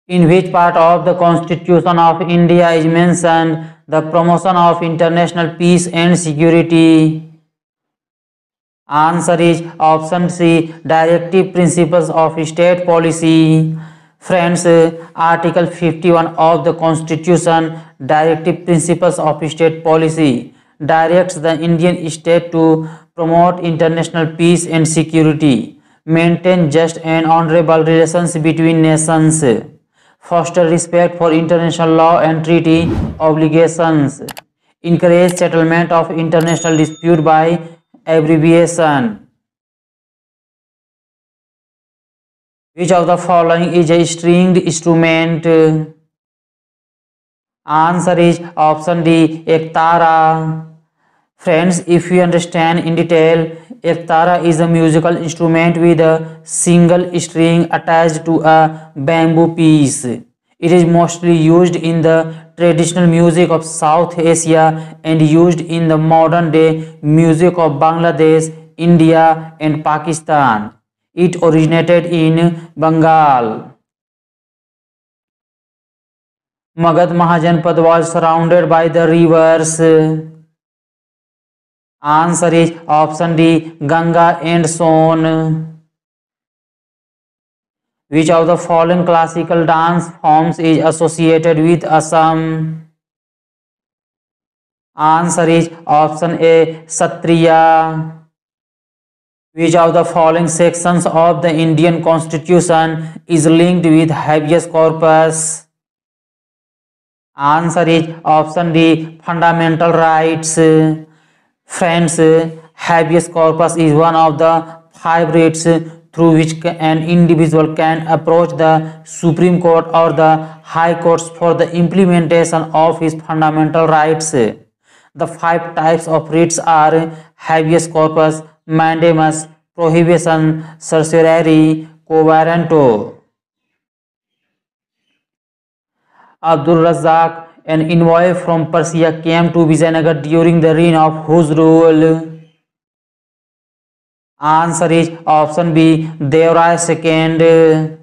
In which part of the Constitution of India is mentioned the promotion of international peace and security? Answer is option C, Directive Principles of State Policy. Friends, Article 51 of the Constitution, Directive Principles of State Policy, directs the Indian state to promote international peace and security, maintain just and honorable relations between nations, foster respect for international law and treaty obligations, encourage settlement of international dispute by abbreviation. Which of the following is a stringed instrument? Answer is option D, ektara. Friends, if you understand in detail, ektara is a musical instrument with a single string attached to a bamboo piece. It is mostly used in the traditional music of South Asia and used in the modern day music of Bangladesh, India and Pakistan. It originated in Bengal. Magad Mahajanpad was surrounded by the rivers. Answer is option D, Ganga and Son. Which of the following classical dance forms is associated with Assam? Answer is option A, Satriya. Which of the following sections of the Indian Constitution is linked with habeas corpus? Answer is option D, fundamental rights. Friends, habeas corpus is one of the 5 writs through which an individual can approach the Supreme Court or the High Courts for the implementation of his fundamental rights. The 5 types of writs are habeas corpus, mandamus, prohibition, certiorari, quo warranto. Abdul Razzaq, an envoy from Persia, came to Vijayanagar during the reign of whose rule? Answer is option B, Devrai II.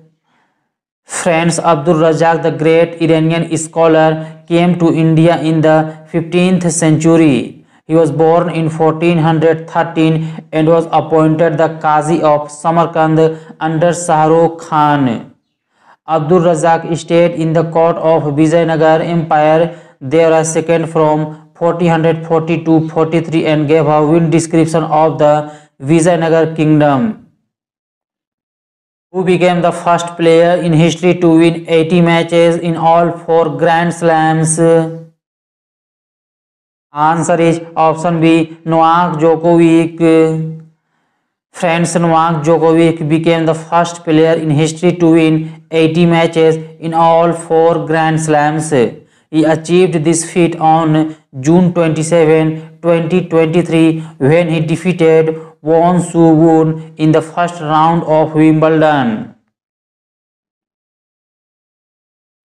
Friends, Abdul Razzaq, the great Iranian scholar, came to India in the 15th century. He was born in 1413 and was appointed the Qazi of Samarkand under Shahrukh Khan. Abdul Razzaq stayed in the court of Vijayanagar Empire Devrai II from 1440-43 and gave a vivid description of the Vijayanagar kingdom. Who became the first player in history to win 80 matches in all 4 Grand Slams? Answer is option B, Novak Djokovic. Friends, Novak Djokovic became the first player in history to win 80 matches in all 4 Grand Slams. He achieved this feat on June 27, 2023 when he defeated Won Soo-won in the first round of Wimbledon.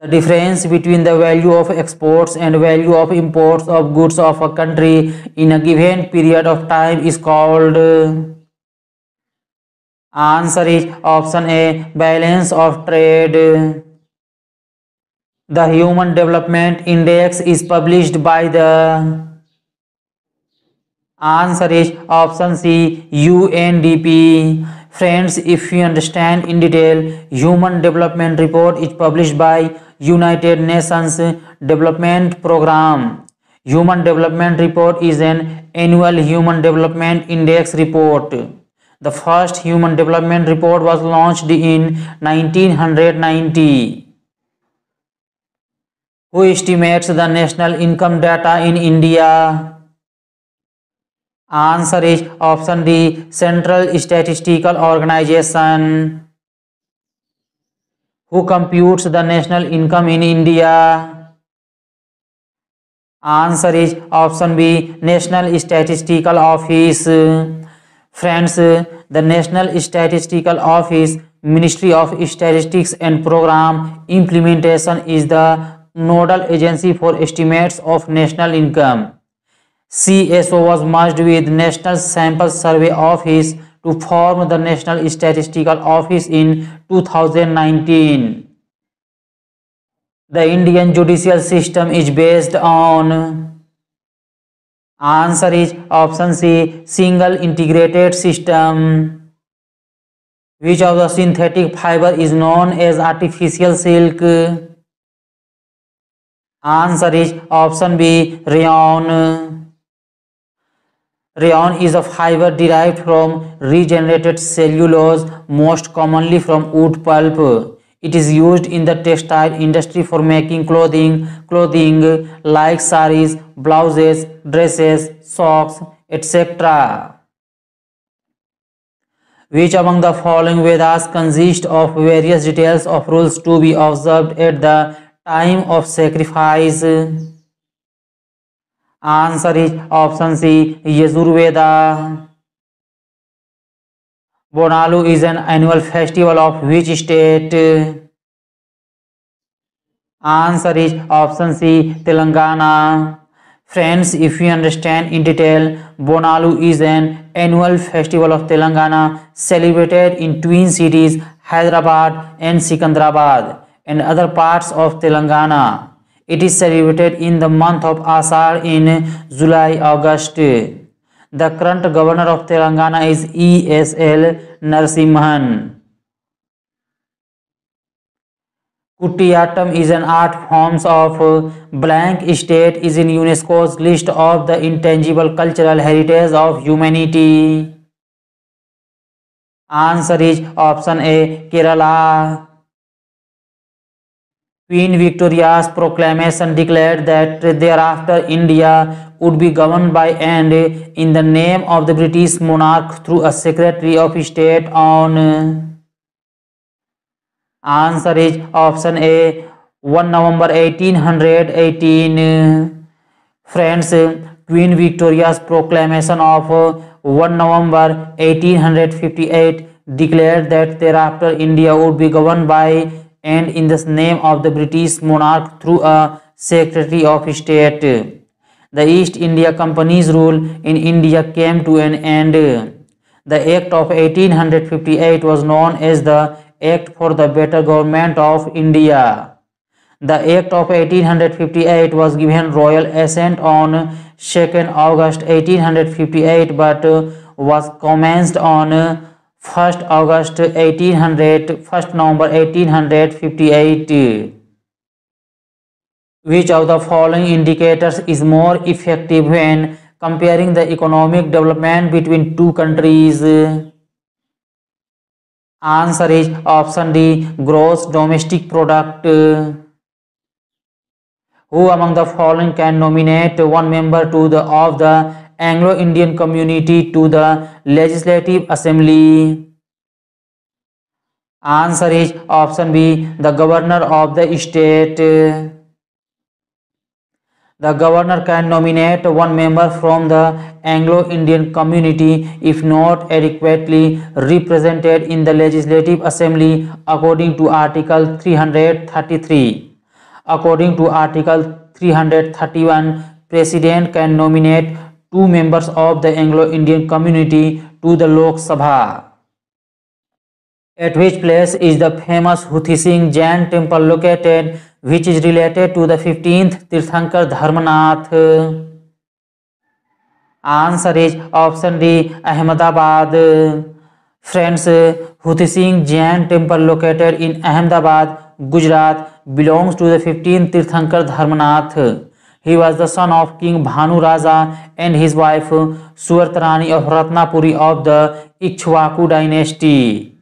The difference between the value of exports and value of imports of goods of a country in a given period of time is called. Answer is option A, balance of trade. The Human Development Index is published by the. Answer is option C, UNDP. Friends, if you understand in detail, Human Development Report is published by United Nations Development Programme. Human Development Report is an annual Human Development Index report. The first Human Development Report was launched in 1990. Who estimates the national income data in India? Answer is option D, Central Statistical Organization. Who computes the national income in India? Answer is option B, National Statistical Office. Friends, the National Statistical Office, Ministry of Statistics and Program Implementation is the nodal agency for estimates of national income. CSO was merged with National Sample Survey Office to form the National Statistical Office in 2019. The Indian judicial system is based on. Answer is option C, single integrated system. Which of the synthetic fiber is known as artificial silk? Answer is option B, rayon. Rayon is a fiber derived from regenerated cellulose, most commonly from wood pulp. It is used in the textile industry for making clothing like saris, blouses, dresses, socks, etc. Which among the following Vedas consist of various details of rules to be observed at the time of sacrifice? Answer is option C, Yajurveda. Bonalu is an annual festival of which state? Answer is option C, Telangana. Friends, if you understand in detail, Bonalu is an annual festival of Telangana celebrated in twin cities Hyderabad and Sikandrabad and other parts of Telangana. It is celebrated in the month of Asar in July-August. The current governor of Telangana is E.S.L. Narasimhan. Kutiyattam is an art form of blank state is in UNESCO's list of the intangible cultural heritage of humanity. Answer is option A, Kerala. Queen Victoria's proclamation declared that thereafter India would be governed by and in the name of the British monarch through a Secretary of State on. Answer is option A, 1 November 1818. Friends, Queen Victoria's proclamation of 1 November 1858 declared that thereafter India would be governed by and in the name of the British monarch through a Secretary of State. The East India Company's rule in India came to an end. The Act of 1858 was known as the Act for the Better Government of India. The Act of 1858 was given royal assent on 2nd August 1858 but was commenced on 1st November 1858. Which of the following indicators is more effective when comparing the economic development between two countries? Answer is option D, gross domestic product. Who among the following can nominate one member of the Anglo-Indian community to the Legislative Assembly? Answer is option B, the governor of the state. The governor can nominate one member from the Anglo-Indian community if not adequately represented in the Legislative Assembly according to Article 333. According to Article 331, President can nominate two members of the Anglo-Indian community to the Lok Sabha. At which place is the famous Huthi Singh Jain temple located, which is related to the 15th Tirthankar Dharmanath? Answer is option D, Ahmedabad. Friends, Huthi Singh Jain temple located in Ahmedabad, Gujarat belongs to the 15th Tirthankar Dharmanath. He was the son of King Bhanu Raja and his wife Suwartarani of Ratnapuri of the Ikshwaku dynasty.